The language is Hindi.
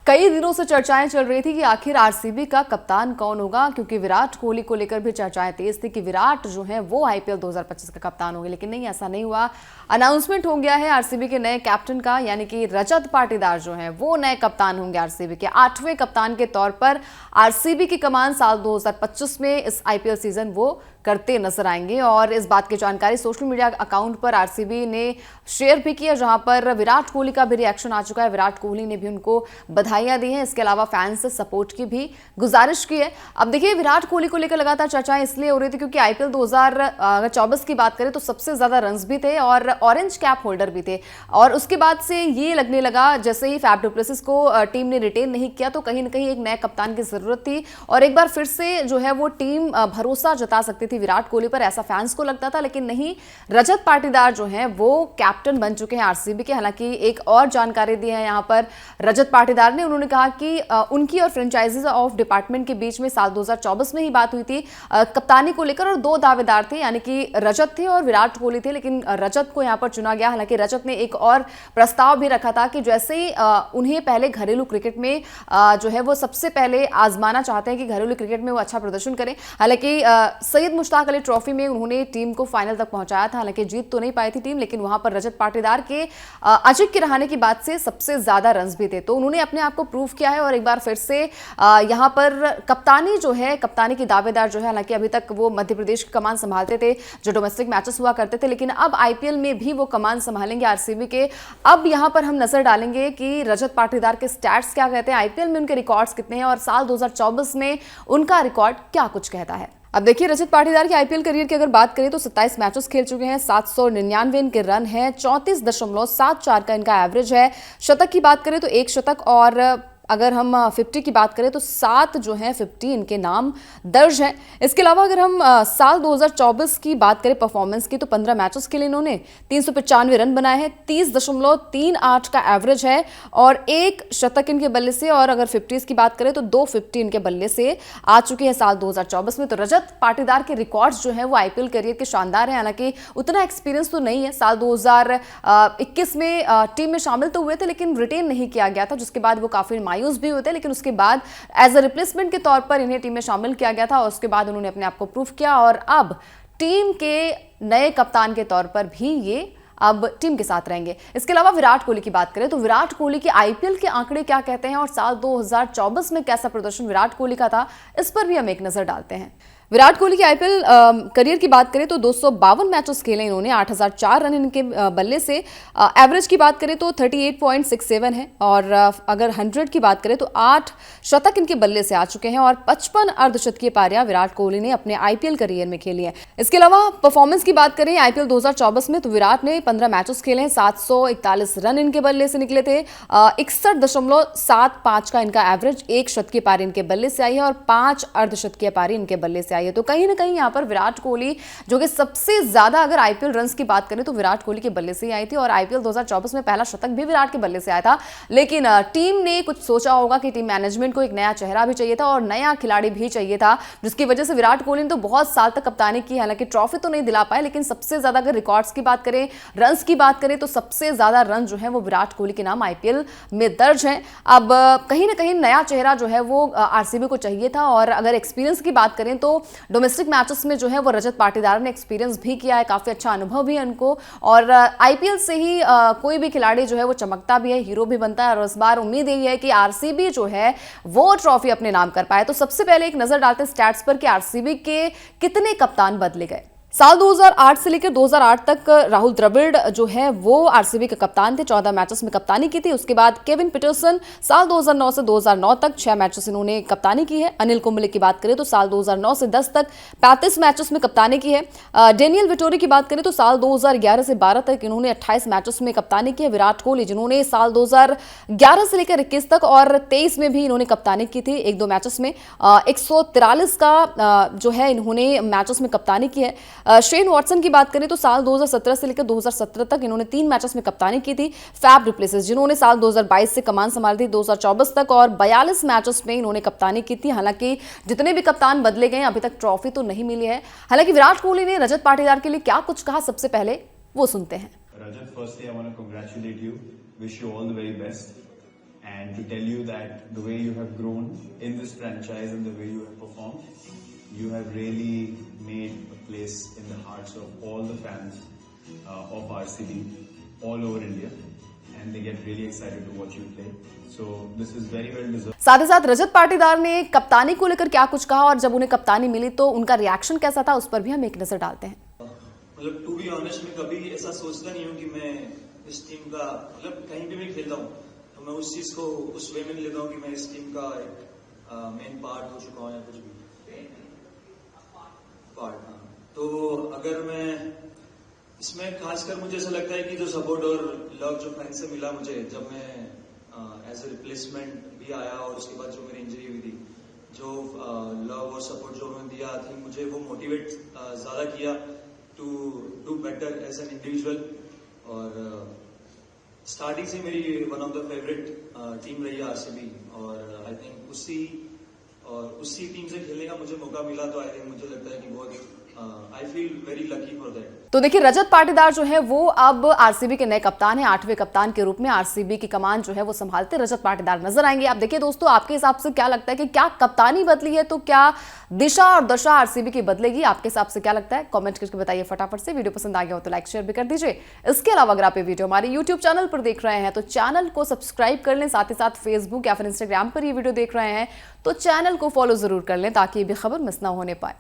कई दिनों से चर्चाएं चल रही थी कि आखिर आरसीबी का कप्तान कौन होगा, क्योंकि विराट कोहली को लेकर भी चर्चाएं तेज थी कि विराट जो है वो आईपीएल 2025 का कप्तान होंगे। लेकिन नहीं, ऐसा नहीं हुआ। अनाउंसमेंट हो गया है आरसीबी के नए कैप्टन का, यानी कि रजत पाटीदार जो है वो नए कप्तान होंगे। आरसीबी के 8वें कप्तान के तौर पर आरसीबी की कमान साल 2025 में इस आईपीएल सीजन वो करते नजर आएंगे। और इस बात की जानकारी सोशल मीडिया अकाउंट पर आरसीबी ने शेयर भी किया, जहां पर विराट कोहली का भी रिएक्शन आ चुका है। विराट कोहली ने भी उनको बधाइयां दी हैं, इसके अलावा फैंस से सपोर्ट की भी गुजारिश की है। अब देखिए, विराट कोहली को लेकर लगातार चर्चाएं इसलिए हो रही थी क्योंकि आईपीएल 2024 की बात करें तो सबसे ज्यादा रन्स भी थे और ऑरेंज कैप होल्डर भी थे। और उसके बाद से ये लगने लगा जैसे ही फैफ डु प्लेसिस को टीम ने रिटेन नहीं किया तो कहीं ना कहीं एक नए कप्तान की जरूरत थी और एक बार फिर से जो है वो टीम भरोसा जता सकती थी विराट कोहली पर, ऐसा फैंस को लगता था। लेकिन नहीं, रजत पाटीदार जो हैं वो कैप्टन बन चुके हैं आरसीबी के। हालांकि एक और जानकारी दी है यहां पर रजत पाटीदार ने, उन्होंने कहा कि उनकी और फ्रेंचाइजीज ऑफ डिपार्टमेंट के बीच में साल 2024 में ही बात हुई थी कप्तानी को लेकर और दो दावेदार थे, यानी कि रजत थे और विराट कोहली थे। लेकिन रजत को यहां पर चुना गया। हालांकि रजत ने एक और प्रस्ताव भी रखा था कि जैसे ही उन्हें पहले घरेलू क्रिकेट में जो है वो सबसे पहले आजमाना चाहते हैं कि घरेलू क्रिकेट में वो अच्छा प्रदर्शन करें। हालांकि सैयद मुश्ताक अली ट्रॉफी में उन्होंने टीम को फाइनल तक पहुंचाया था, हालांकि जीत तो नहीं पाई थी टीम, लेकिन वहां पर रजत पाटीदार के अजिंक्य रहाणे की बात से सबसे ज्यादा रन्स भी थे। तो उन्होंने अपने आप को प्रूव किया है और एक बार फिर से यहां पर कप्तानी जो है, कप्तानी की दावेदार जो है, हालांकि अभी तक वो मध्य प्रदेश की कमान संभालते थे जो डोमेस्टिक मैचेस हुआ करते थे, लेकिन अब आईपीएल में भी वो कमान संभालेंगे आरसीबी के। अब यहां पर हम नजर डालेंगे कि रजत पाटीदार के स्टैट्स क्या कहते हैं, आईपीएल में उनके रिकॉर्ड्स कितने हैं और साल 2024 में उनका रिकॉर्ड क्या कुछ कहता है। अब देखिए, रजत पाटीदार के आईपीएल करियर की अगर बात करें तो 27 मैचेस खेल चुके हैं, 799 इनके रन हैं, 34.74 का इनका एवरेज है। शतक की बात करें तो एक शतक, और अगर हम 50 की बात करें तो 7 जो है 50 इनके नाम दर्ज हैं। इसके अलावा अगर हम साल 2024 की बात करें परफॉर्मेंस की तो 15 मैचेस के लिए इन्होंने 395 रन बनाए हैं, 30.38 का एवरेज है और एक शतक इनके बल्ले से। और अगर 50s की बात करें तो 250 इनके बल्ले से आ चुके हैं साल 2024 में। तो रजत पाटीदार के रिकॉर्ड्स जो है वो आईपीएल करियर के शानदार हैं। हालांकि उतना एक्सपीरियंस तो नहीं है, साल 2021 में टीम में शामिल तो हुए थे लेकिन रिटेन नहीं किया गया था, जिसके बाद वो काफी मायूस भी हुए थे। लेकिन उसके बाद एज अ रिप्लेसमेंट के तौर पर इन्हें टीम में शामिल किया गया था और उसके बाद उन्होंने अपने आप को प्रूव किया और अब टीम के नए कप्तान के तौर पर भी ये अब टीम के साथ रहेंगे। इसके अलावा विराट कोहली की बात करें तो विराट कोहली के आईपीएल के आंकड़े क्या कहते हैं और साल 2024 में कैसा प्रदर्शन विराट कोहली का था, इस पर भी हम एक नजर डालते हैं। विराट कोहली के आईपीएल करियर की बात करें तो 252 मैचेस खेले इन्होंने, 8004 रन इनके बल्ले से। एवरेज की बात करें तो 38.67 है और अगर 100 की बात करें तो 8 शतक इनके बल्ले से आ चुके हैं और 55 अर्धशतकीय पारियां विराट कोहली ने अपने आईपीएल करियर में खेली है। इसके अलावा परफॉर्मेंस की बात करें आईपीएल 2024 में तो विराट ने 15 मैचेस खेले हैं, 741 रन इनके बल्ले से निकले थे, 61.75 का इनका एवरेज, एक शतकीय पारी इनके बल्ले से आई है और 5 अर्धशतकीय पारी इनके बल्ले से आई है। तो कहीं ना कहीं यहां पर विराट कोहली जो कि सबसे ज्यादा अगर आईपीएल रन्स की बात करें तो विराट कोहली के बल्ले से ही आई थी और आईपीएल 2024 में पहला शतक भी विराट के बल्ले से आया था। लेकिन टीम ने कुछ सोचा होगा कि टीम मैनेजमेंट को एक नया चेहरा भी चाहिए था और नया खिलाड़ी भी चाहिए था, जिसकी वजह से विराट कोहली ने तो बहुत साल तक कप्तानी की। हालांकि ट्रॉफी तो नहीं दिला पाए, लेकिन सबसे ज्यादा अगर रिकॉर्ड्स की बात करें, रन्स की बात करें तो सबसे ज्यादा रन जो है वो विराट कोहली के नाम आईपीएल में दर्ज है। अब कहीं ना कहीं नया चेहरा जो है वो आरसीबी को चाहिए था। और अगर एक्सपीरियंस की बात करें तो डोमेस्टिक मैचेस में जो है वो रजत पाटीदार ने एक्सपीरियंस भी किया है, काफी अच्छा अनुभव भी है उनको और आईपीएल से ही कोई भी खिलाड़ी जो है वो चमकता भी है, हीरो भी बनता है और इस बार उम्मीद यही है कि आरसीबी जो है वो ट्रॉफी अपने नाम कर पाए। तो सबसे पहले एक नजर डालते हैं स्टैट्स पर कि आरसीबी के कितने कप्तान बदले गए। साल 2008 से लेकर 2008 तक राहुल द्रविड़ जो है वो आरसीबी के कप्तान थे, 14 मैचेस में कप्तानी की थी। उसके बाद केविन पीटरसन साल 2009 से 2009 तक 6 मैचेस इन्होंने कप्तानी की है। अनिल कुंबले की बात करें तो साल 2009 से 10 तक 35 मैचेस में कप्तानी की है। डेनियल विटोरी की बात करें तो साल 2011 से 12 तक इन्होंने 28 मैचेस में कप्तानी की है। विराट कोहली जिन्होंने साल 2011 से लेकर 21 तक और 23 में भी इन्होंने कप्तानी की थी, 1-2 मैचेस में 143 का जो है इन्होंने मैचेस में कप्तानी की है। शेन वॉटसन की बात करें तो साल 2017 से लेकर 2017 तक इन्होंने 3 मैचेस में कप्तानी की थी। फैफ डु प्लेसिस जिन्होंने साल 2022 से कमान संभाली थी 2024 तक और 42 मैचेस में इन्होंने कप्तानी की थी। हालांकि जितने भी कप्तान बदले गए अभी तक ट्रॉफी तो नहीं मिली है। हालांकि विराट कोहली ने रजत पाटीदार के लिए क्या कुछ कहा, सबसे पहले वो सुनते हैं। रजत, firstly I want to congratulate you, wish you all the very best and to tell you that the way you have grown in this franchise and the way you have performed, you have really made a place in the hearts of all the fans of RCB all over India, and they get really excited to watch you play. So this is very well deserved. साथ ही साथ रजत पाटीदार ने कप्तानी को लेकर क्या कुछ कहा और जब उन्हें कप्तानी मिली तो उनका रिएक्शन कैसा था, उस पर भी हम एक नजर डालते हैं। मतलब टू बी ऑनेस्ट, मैं कभी ऐसा सोचता नहीं हूँ कि मैं इस टीम का, मतलब कहीं भी मैं खेलता हूँ तो मैं उस चीज को उस वे में नहीं लेता हूँ कि मैं इस टीम का एक मेन पार्ट हो चुका हूँ या कुछ भी पार्ट। तो अगर मैं इसमें खासकर मुझे ऐसा लगता है कि जो सपोर्ट और लव जो फैन से मिला मुझे, जब मैं एज ए रिप्लेसमेंट भी आया और उसके बाद जो मेरी इंजरी हुई थी, जो लव और सपोर्ट जो उन्होंने दिया थी, मुझे वो मोटिवेट ज्यादा किया to do better as an individual. और स्टार्टिंग से मेरी one of the favourite team रही है आरसीबी, और आई थिंक उसी टीम से खेलने का मुझे मौका मिला, तो आई थिंक मुझे लगता है कि बहुत I feel very lucky for that. तो देखिए रजत पाटीदार जो है वो अब आरसीबी के नए कप्तान हैं, 8वें कप्तान के रूप में आरसीबी की कमान जो है वो संभालते रजत पाटीदार नजर आएंगे। आप देखिए दोस्तों, आपके हिसाब से क्या लगता है कि क्या कप्तानी बदली है तो क्या दिशा और दशा आरसीबी की बदलेगी? आपके हिसाब से क्या लगता है, कमेंट करके बताइए फटाफट से। वीडियो पसंद आ गया हो तो लाइक शेयर भी कर दीजिए। इसके अलावा अगर आप ये वीडियो हमारे यूट्यूब चैनल पर देख रहे हैं तो चैनल को सब्सक्राइब कर लें, साथ ही साथ फेसबुक या फिर इंस्टाग्राम पर ये वीडियो देख रहे हैं तो चैनल को फॉलो जरूर कर लें ताकि ये भी खबर मिस ना होने पाए।